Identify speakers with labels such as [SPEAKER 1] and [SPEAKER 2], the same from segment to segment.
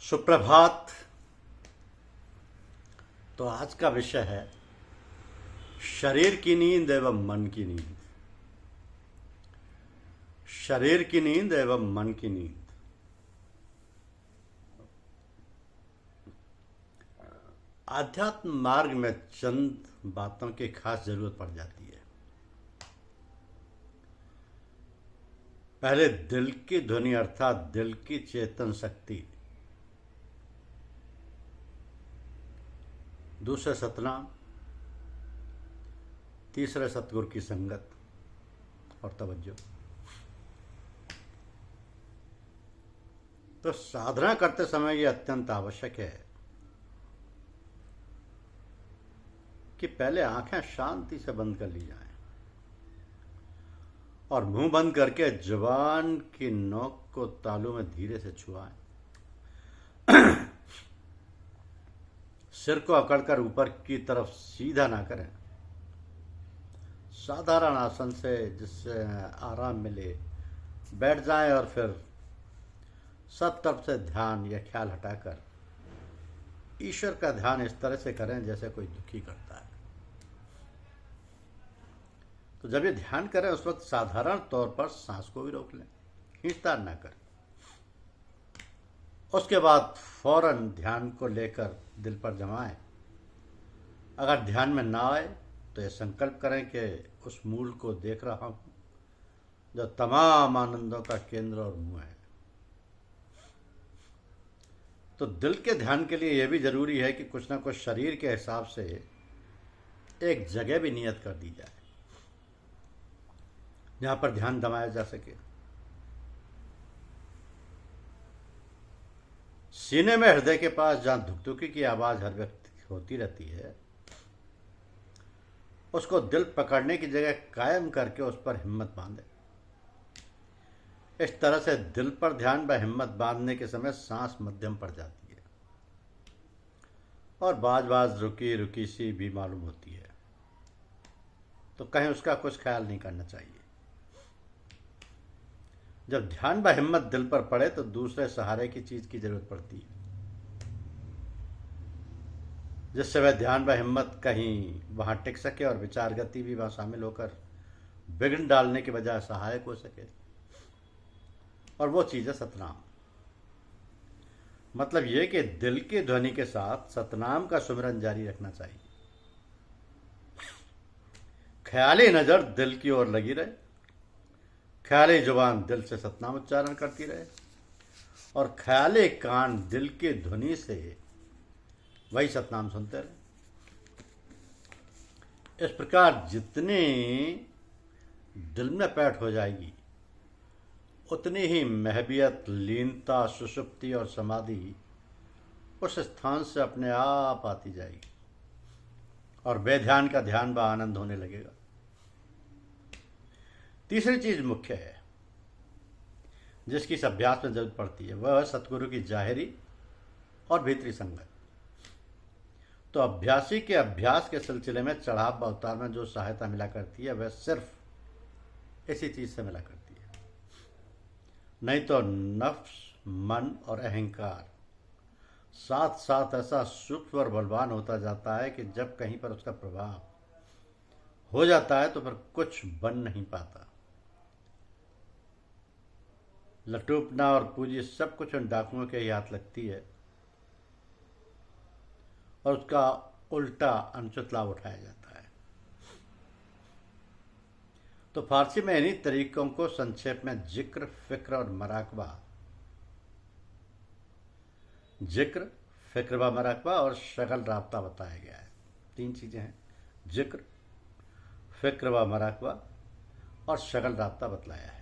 [SPEAKER 1] सुप्रभात। तो आज का विषय है शरीर की नींद एवं मन की नींद। शरीर की नींद एवं मन की नींद। आध्यात्म मार्ग में चंद बातों की खास जरूरत पड़ जाती है। पहले दिल की ध्वनि अर्थात दिल की चेतन शक्ति, दूसरे सतनाम, तीसरे सतगुरु की संगत और तवज्जो। तो साधना करते समय यह अत्यंत आवश्यक है कि पहले आंखें शांति से बंद कर ली जाएं और मुंह बंद करके जुबान की नोक को तालू में धीरे से छुआएं। सिर को अकड़कर ऊपर की तरफ सीधा ना करें। साधारण आसन से जिससे आराम मिले बैठ जाएं और फिर सब तरफ से ध्यान या ख्याल हटाकर ईश्वर का ध्यान इस तरह से करें जैसे कोई दुखी करता है। तो जब ये ध्यान करें उस वक्त साधारण तौर पर सांस को भी रोक लें, खींचतान ना करें। उसके बाद फौरन ध्यान को लेकर दिल पर जमाएं। अगर ध्यान में ना आए तो यह संकल्प करें कि उस मूल को देख रहा हूं जो तमाम आनंदों का केंद्र और मुंह है। तो दिल के ध्यान के लिए यह भी जरूरी है कि कुछ ना कुछ शरीर के हिसाब से एक जगह भी नियत कर दी जाए जहां पर ध्यान दमाया जा सके। सीने में हृदय के पास जहां धुकधुकी की आवाज हर व्यक्ति होती रहती है, उसको दिल पकड़ने की जगह कायम करके उस पर हिम्मत बांधे। इस तरह से दिल पर ध्यान व हिम्मत बांधने के समय सांस मध्यम पड़ जाती है और बाज बाज रुकी रुकी सी भी मालूम होती है। तो कहीं उसका कुछ ख्याल नहीं करना चाहिए। जब ध्यान व हिम्मत दिल पर पड़े तो दूसरे सहारे की चीज की जरूरत पड़ती है जिससे वह ध्यान व हिम्मत कहीं वहां टिक सके और विचार गति भी वहां शामिल होकर विघ्न डालने के बजाय सहायक हो सके। और वो चीज है सतनाम। मतलब यह कि दिल की ध्वनि के साथ सतनाम का सुमिरन जारी रखना चाहिए। ख्याली नजर दिल की ओर लगी रहे, ख्याली जुबान दिल से सतनाम उच्चारण करती रहे और ख्याली कान दिल की ध्वनि से वही सतनाम सुनते रहे। इस प्रकार जितनी दिल में पैठ हो जाएगी उतनी ही महबियत, लीनता, सुषुप्ति और समाधि उस स्थान से अपने आप आती जाएगी और बेध्यान का ध्यान व आनंद होने लगेगा। तीसरी चीज मुख्य है जिसकी इस अभ्यास में जरूरत पड़ती है, वह सतगुरु की जाहिरी और भीतरी संगत। तो अभ्यासी के अभ्यास के सिलसिले में चढ़ाव व अवतार में जो सहायता मिला करती है वह सिर्फ इसी चीज से मिला करती है। नहीं तो नफ्स, मन और अहंकार साथ साथ ऐसा सूक्ष्म और बलवान होता जाता है कि जब कहीं पर उसका प्रभाव हो जाता है तो फिर कुछ बन नहीं पाता। लटूपना और पूंजी सब कुछ उन डाकुओं के ही हाथ लगती है और उसका उल्टा अनुचित लाभ उठाया जाता है। तो फारसी में इन्हीं तरीकों को संक्षेप में जिक्र, फिक्र और मराकबा, जिक्र, फिक्र व मराकबा और शगल राब्ता बताया गया है। तीन चीजें हैं, जिक्र, फिक्र व मराकबा और शगल राब्ता बतलाया है।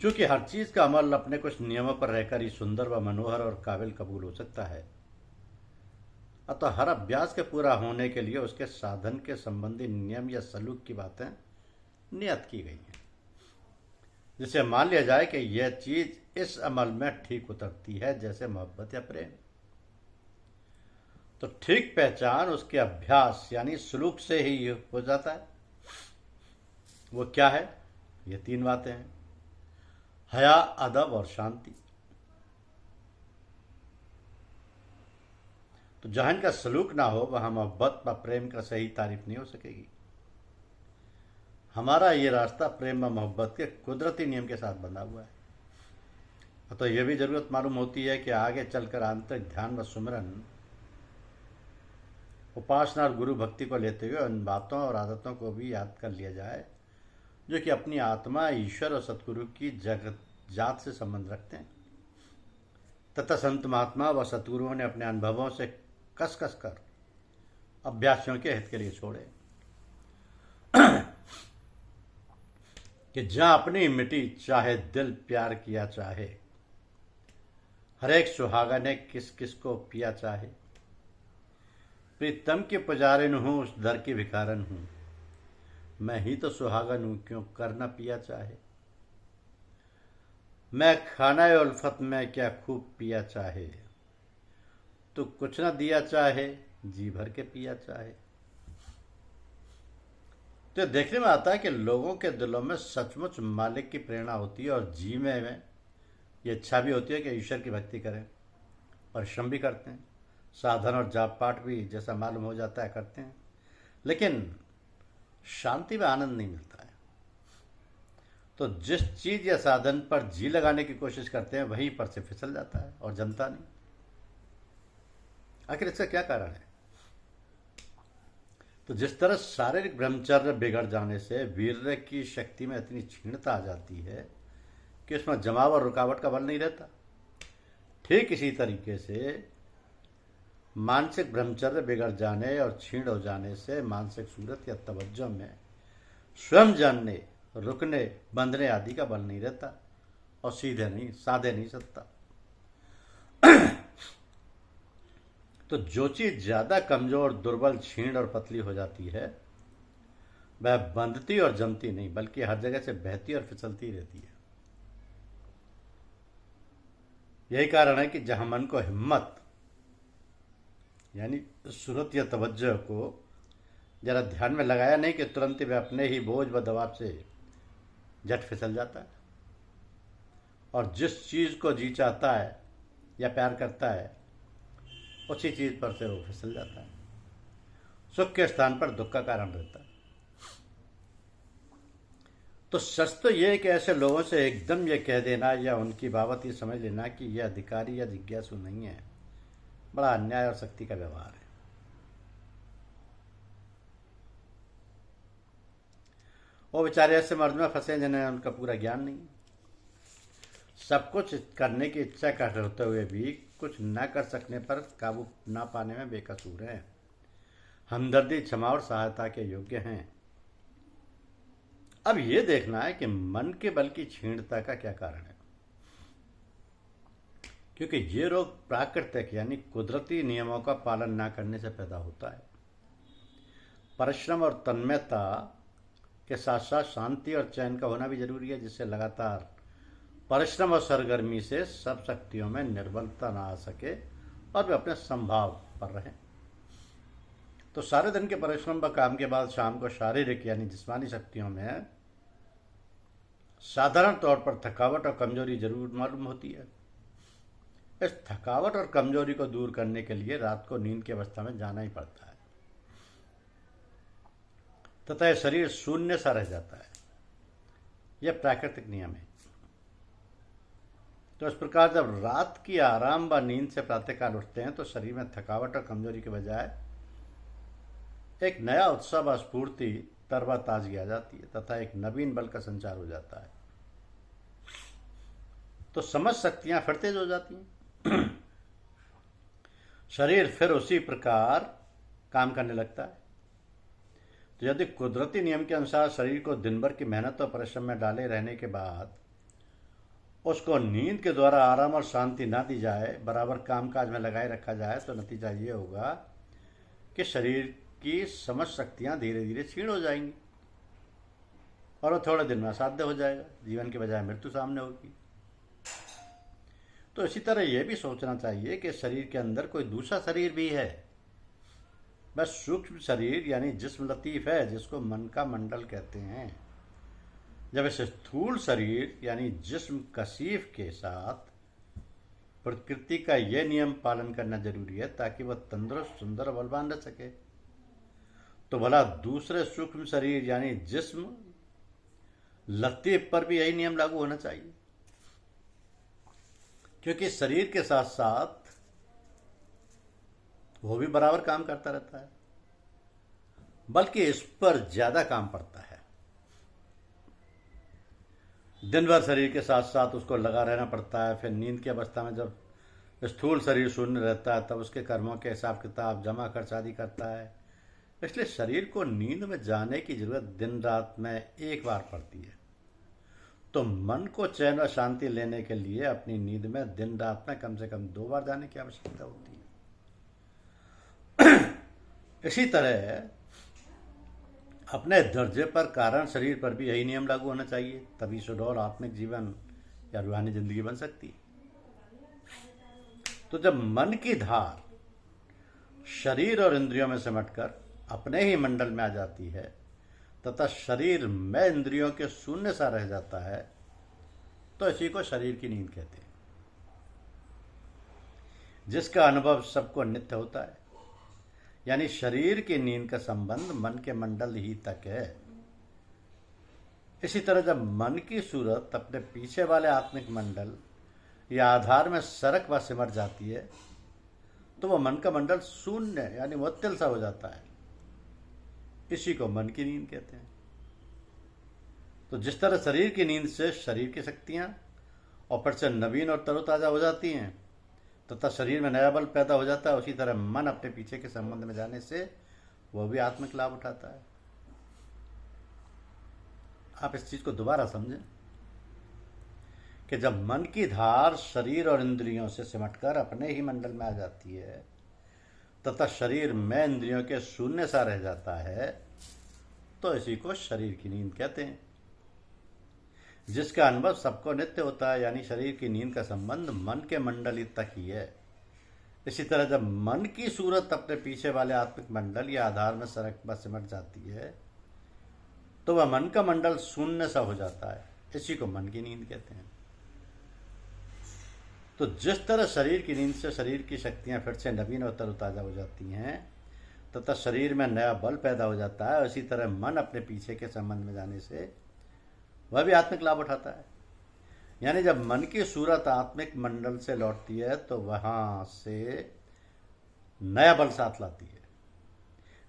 [SPEAKER 1] चूंकि हर चीज का अमल अपने कुछ नियमों पर रहकर ही सुंदर व मनोहर और काबिल कबूल हो सकता है, अतः हर अभ्यास के पूरा होने के लिए उसके साधन के संबंधी नियम या सलूक की बातें नियत की गई हैं, जिसे मान लिया जाए कि यह चीज इस अमल में ठीक उतरती है, जैसे मोहब्बत या प्रेम। तो ठीक पहचान उसके अभ्यास यानी सलूक से ही हो जाता है। वो क्या है? ये तीन बातें हैं, हया, अदब और शांति। तो जहाँ इनका सलूक ना हो वहाँ मोहब्बत व प्रेम का सही तारीफ नहीं हो सकेगी। हमारा ये रास्ता प्रेम व मोहब्बत के कुदरती नियम के साथ बंधा हुआ है। तो यह भी जरूरत मालूम होती है कि आगे चलकर आंतरिक ध्यान व सुमिरन, उपासना और गुरु भक्ति को लेते हुए उन बातों और आदतों को भी याद कर लिया जाए जो कि अपनी आत्मा, ईश्वर और सतगुरु की जगत जात से संबंध रखते हैं तथा संत महात्मा व सतगुरुओं ने अपने अनुभवों से कस कस कर अभ्यासियों के हित के लिए छोड़े कि जहां अपनी मिट्टी चाहे दिल प्यार किया चाहे, हर एक सुहागा ने किस किस को पिया चाहे, प्रीतम के पुजारिन हूँ उस दर की भिखारन हूँ, मैं ही तो सुहागन हूँ क्यों करना पिया चाहे, मैं खाना उल्फत में क्या खूब पिया चाहे, तो कुछ न दिया चाहे जी भर के पिया चाहे। तो देखने में आता है कि लोगों के दिलों में सचमुच मालिक की प्रेरणा होती है और जीने में ये इच्छा भी होती है कि ईश्वर की भक्ति करें, परिश्रम भी करते हैं, साधन और जाप पाठ भी जैसा मालूम हो जाता है करते हैं, लेकिन शांति में आनंद नहीं मिलता है। तो जिस चीज या साधन पर जी लगाने की कोशिश करते हैं वहीं पर से फिसल जाता है और जमता नहीं। आखिर इसका क्या कारण है? तो जिस तरह शारीरिक ब्रह्मचर्य बिगड़ जाने से वीर्य की शक्ति में इतनी क्षीणता आ जाती है कि उसमें जमाव और रुकावट का बल नहीं रहता, ठीक इसी तरीके से मानसिक ब्रह्मचर्य बिगड़ जाने और क्षीण हो जाने से मानसिक सूरत या तवज्जो में स्वयं जानने, रुकने, बंधने आदि का बल नहीं रहता और सीधे नहीं, साधे नहीं सकता। तो जो चीज ज्यादा कमजोर, दुर्बल, क्षीण और पतली हो जाती है वह बंधती और जमती नहीं बल्कि हर जगह से बहती और फिसलती रहती है। यही कारण है कि जहां मन को हिम्मत यानी सूरत या तवज्जो को जरा ध्यान में लगाया नहीं कि तुरंत ही वह अपने ही बोझ व दबाव से झट फिसल जाता है और जिस चीज को जी चाहता है या प्यार करता है उसी चीज पर से वो फिसल जाता है। सुख के स्थान पर दुख का कारण रहता है। तो सच तो यह है कि ऐसे लोगों से एकदम यह कह देना या उनकी बाबत ये समझ लेना कि यह अधिकारी या जिज्ञासु नहीं है, बड़ा अन्याय और शक्ति का व्यवहार है। वो बेचारे ऐसे मर्ज में फंसे जिन्हें उनका पूरा ज्ञान नहीं, सब कुछ करने की इच्छा करते हुए भी कुछ न कर सकने पर काबू न पाने में बेकसूर हैं, हमदर्दी, क्षमा और सहायता के योग्य हैं। अब यह देखना है कि मन के बल की क्षीणता का क्या कारण है, क्योंकि ये रोग प्राकृतिक यानी कुदरती नियमों का पालन न करने से पैदा होता है। परिश्रम और तन्मयता के साथ साथ शांति और चैन का होना भी जरूरी है, जिससे लगातार परिश्रम और सरगर्मी से सब शक्तियों में निर्बलता ना आ सके और वे अपने संभाव पर रहें। तो सारे दिन के परिश्रम व काम के बाद शाम को शारीरिक यानी जिस्मानी शक्तियों में साधारण तौर पर थकावट और कमजोरी जरूर मालूम होती है। इस थकावट और कमजोरी को दूर करने के लिए रात को नींद की अवस्था में जाना ही पड़ता है तथा यह शरीर शून्य सा रह जाता है। यह प्राकृतिक नियम है। तो इस प्रकार जब रात की आराम व नींद से प्रातःकाल उठते हैं तो शरीर में थकावट और कमजोरी के बजाय एक नया उत्साह व स्फूर्ति, तरोताजगी आ जाती है तथा एक नवीन बल का संचार हो जाता है। तो समझ शक्तियां फिर तेज हो जाती हैं। शरीर फिर उसी प्रकार काम करने लगता है। तो यदि कुदरती नियम के अनुसार शरीर को दिन भर की मेहनत और परिश्रम में डाले रहने के बाद उसको नींद के द्वारा आराम और शांति ना दी जाए, बराबर कामकाज में लगाए रखा जाए, तो नतीजा ये होगा कि शरीर की समझ शक्तियां धीरे धीरे क्षीण हो जाएंगी और वो थोड़े दिन में असाध्य हो जाएगा, जीवन के बजाय मृत्यु सामने होगी। तो इसी तरह यह भी सोचना चाहिए कि शरीर के अंदर कोई दूसरा शरीर भी है, बस सूक्ष्म शरीर यानी जिस्म लतीफ है जिसको मन का मंडल कहते हैं। जब इस स्थूल शरीर यानी जिस्म कसीफ के साथ प्रकृति का यह नियम पालन करना जरूरी है ताकि वह तंदुरुस्त, सुंदर और बलवान रह सके। तो भला दूसरे सूक्ष्म शरीर यानी जिस्म, लतीफ पर भी यही नियम लागू होना चाहिए, क्योंकि शरीर के साथ साथ वो भी बराबर काम करता रहता है, बल्कि इस पर ज्यादा काम पड़ता है। दिन भर शरीर के साथ साथ उसको लगा रहना पड़ता है। फिर नींद की अवस्था में जब स्थूल शरीर शून्य रहता है तब उसके कर्मों के हिसाब किताब जमा खर्च आदि करता है। इसलिए शरीर को नींद में जाने की जरूरत दिन रात में एक बार पड़ती है। तो मन को चैन और शांति लेने के लिए अपनी नींद में दिन रात में कम से कम 2 बार जाने की आवश्यकता होती है। इसी तरह अपने दर्जे पर कारण शरीर पर भी यही नियम लागू होना चाहिए, तभी सुडौल आत्मिक जीवन या रूहानी जिंदगी बन सकती है। तो जब मन की धार शरीर और इंद्रियों में सिमटकर अपने ही मंडल में आ जाती है तथा शरीर में इंद्रियों के शून्य सा रह जाता है, तो इसी को शरीर की नींद कहते हैं, जिसका अनुभव सबको नित्य होता है। यानी शरीर की नींद का संबंध मन के मंडल ही तक है। इसी तरह जब मन की सूरत अपने पीछे वाले आत्मिक मंडल या आधार में सरक व सिमट जाती है, तो वह मन का मंडल शून्य यानी मुअत्तिल सा हो जाता है। इसी को मन की नींद कहते हैं। तो जिस तरह शरीर की नींद से शरीर की शक्तियां और फिर से नवीन और तरोताजा हो जाती हैं तथा शरीर में नया बल पैदा हो जाता है, उसी तरह मन अपने पीछे के संबंध में जाने से वह भी आत्मिक लाभ उठाता है। आप इस चीज को दोबारा समझें कि जब मन की धार शरीर और इंद्रियों से सिमटकर अपने ही मंडल में आ जाती है तथा शरीर में इंद्रियों के शून्य सा रह जाता है, तो इसी को शरीर की नींद कहते हैं, जिसका अनुभव सबको नित्य होता है। यानी शरीर की नींद का संबंध मन के मंडल तक ही है। इसी तरह जब मन की सूरत अपने पीछे वाले आत्मिक मंडल या आधार में सरक व सिमट जाती है, तो वह मन का मंडल शून्य सा हो जाता है। इसी को मन की नींद कहते हैं। तो जिस तरह शरीर की नींद से शरीर की शक्तियां फिर से नवीन और तरोताजा हो जाती हैं तथा शरीर में नया बल पैदा हो जाता है, उसी तरह मन अपने पीछे के संबंध में जाने से वह भी आत्मिक लाभ उठाता है। यानी जब मन की सूरत आत्मिक मंडल से लौटती है तो वहां से नया बल साथ लाती है,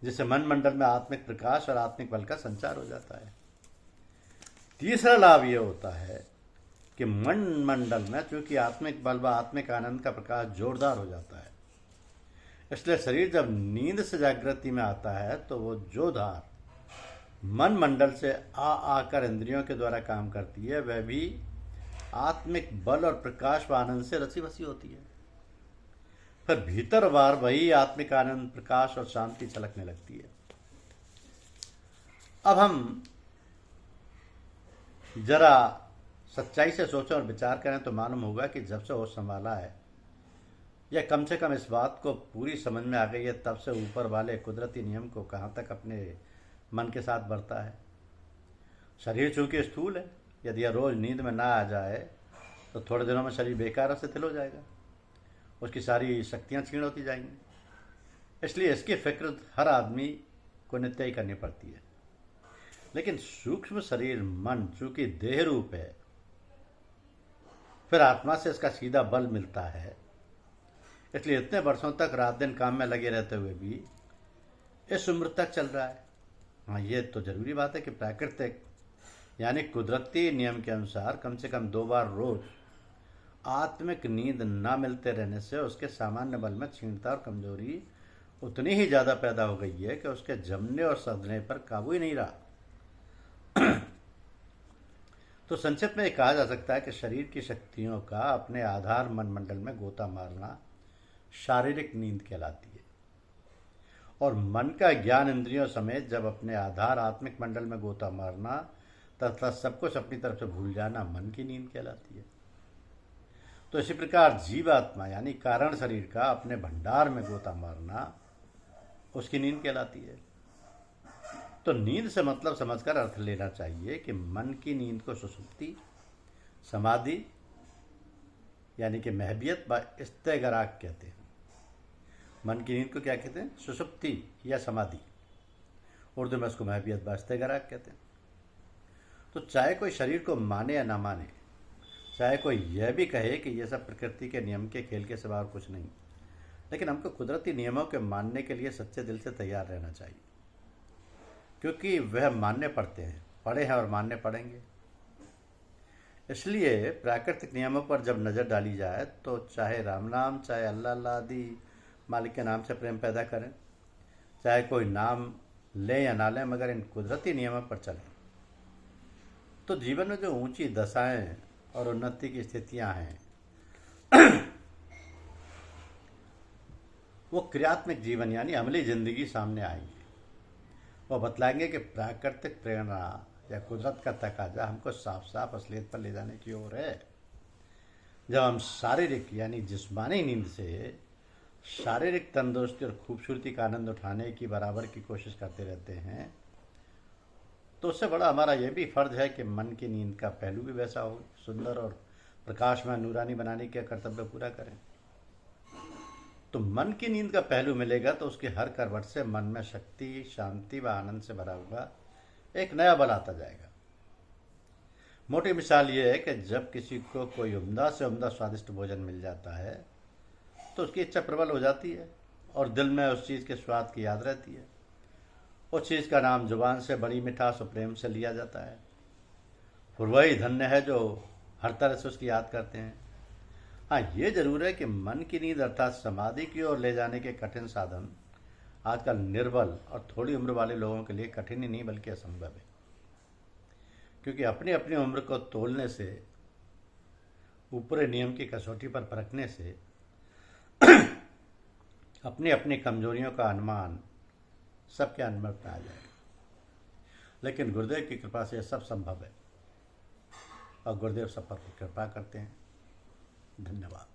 [SPEAKER 1] जिससे मन मंडल में आत्मिक प्रकाश और आत्मिक बल का संचार हो जाता है। तीसरा लाभ यह होता है कि मन मंडल में चूंकि आत्मिक बल व आत्मिक आनंद का प्रकाश जोरदार हो जाता है, इसलिए शरीर जब नींद से जागृति में आता है तो वो जो धार मन मंडल से आकर इंद्रियों के द्वारा काम करती है, वह भी आत्मिक बल और प्रकाश व आनंद से रसी बसी होती है। फिर भीतर बार वही आत्मिक आनंद, प्रकाश और शांति छलकने लगती है। अब हम जरा सच्चाई से सोचें और विचार करें तो मालूम होगा कि जब से होश संभाला है, या कम से कम इस बात को पूरी समझ में आ गई है, तब से ऊपर वाले कुदरती नियम को कहाँ तक अपने मन के साथ बरता है। शरीर चूंकि स्थूल है, यदि यह रोज नींद में ना आ जाए तो थोड़े दिनों में शरीर बेकार और शिथिल हो जाएगा, उसकी सारी शक्तियाँ क्षीण होती जाएंगी। इसलिए इसकी फिक्र हर आदमी को नित्य ही करनी पड़ती है। लेकिन सूक्ष्म शरीर मन चूंकि देह रूप है, फिर आत्मा से इसका सीधा बल मिलता है, इसलिए इतने वर्षों तक रात दिन काम में लगे रहते हुए भी इस उम्र तक चल रहा है। हाँ, ये तो जरूरी बात है कि प्राकृतिक यानी कुदरती नियम के अनुसार कम से कम 2 बार रोज आत्मिक नींद ना मिलते रहने से उसके सामान्य बल में क्षीणता और कमजोरी उतनी ही ज्यादा पैदा हो गई है कि उसके जमने और सधने पर काबू ही नहीं रहा। तो संक्षिप्त में कहा जा सकता है कि शरीर की शक्तियों का अपने आधार मन मंडल में गोता मारना शारीरिक नींद कहलाती है, और मन का ज्ञान इंद्रियों समेत जब अपने आधार आत्मिक मंडल में गोता मारना तथा सब कुछ अपनी तरफ से भूल जाना मन की नींद कहलाती है। तो इसी प्रकार जीवात्मा यानी कारण शरीर का अपने भंडार में गोता मारना उसकी नींद कहलाती है। तो नींद से मतलब समझकर अर्थ लेना चाहिए कि मन की नींद को सुषुप्ति, समाधि यानी कि महबियत व इस्तेगराक कहते हैं। मन की नींद को क्या कहते हैं? सुषुप्ति या समाधि। उर्दू में उसको महबियत व इस्तेगराक कहते हैं। तो चाहे कोई शरीर को माने या ना माने, चाहे कोई यह भी कहे कि यह सब प्रकृति के नियम के खेल के सिवा और कुछ नहीं, लेकिन हमको कुदरती नियमों के मानने के लिए सच्चे दिल से तैयार रहना चाहिए, क्योंकि वह मानने पड़ते हैं, पड़े हैं और मानने पड़ेंगे। इसलिए प्राकृतिक नियमों पर जब नज़र डाली जाए तो चाहे राम नाम, चाहे अल्लाह अल्लाह आदि मालिक के नाम से प्रेम पैदा करें, चाहे कोई नाम लें या ना लें, मगर इन कुदरती नियमों पर चलें तो जीवन में जो ऊंची दशाएं और उन्नति की स्थितियां हैं वो क्रियात्मक जीवन यानी अमली जिंदगी सामने आएंगी। वो बतलाएंगे कि प्राकृतिक प्रेरणा या कुदरत का तकाजा हमको साफ साफ असलियत पर ले जाने की ओर है। जब हम शारीरिक यानी जिस्मानी नींद से शारीरिक तंदुरुस्ती और खूबसूरती का आनंद उठाने की बराबर की कोशिश करते रहते हैं, तो उससे बड़ा हमारा यह भी फर्ज है कि मन की नींद का पहलू भी वैसा हो, सुंदर और प्रकाशमय नूरानी बनाने का कर्तव्य पूरा करें। तो मन की नींद का पहलू मिलेगा तो उसके हर करवट से मन में शक्ति, शांति व आनंद से भरा हुआ एक नया बल आता जाएगा। मोटी मिसाल ये है कि जब किसी को कोई उम्दा से उम्दा स्वादिष्ट भोजन मिल जाता है तो उसकी इच्छा प्रबल हो जाती है और दिल में उस चीज़ के स्वाद की याद रहती है। उस चीज़ का नाम जुबान से बड़ी मिठास और प्रेम से लिया जाता है। और वही धन्य है जो हर तरह से उसकी याद करते हैं। हाँ, ये जरूर है कि मन की नींद अर्थात समाधि की ओर ले जाने के कठिन साधन आजकल निर्बल और थोड़ी उम्र वाले लोगों के लिए कठिन ही नहीं बल्कि असंभव है, क्योंकि अपनी अपनी उम्र को तोलने से, ऊपरी नियम की कसौटी पर परखने से अपनी अपनी कमजोरियों का अनुमान सबके अनुभव में आ जाएगा। लेकिन गुरुदेव की कृपा से यह सब संभव है और गुरुदेव सब पर कृपा करते हैं। धन्यवाद।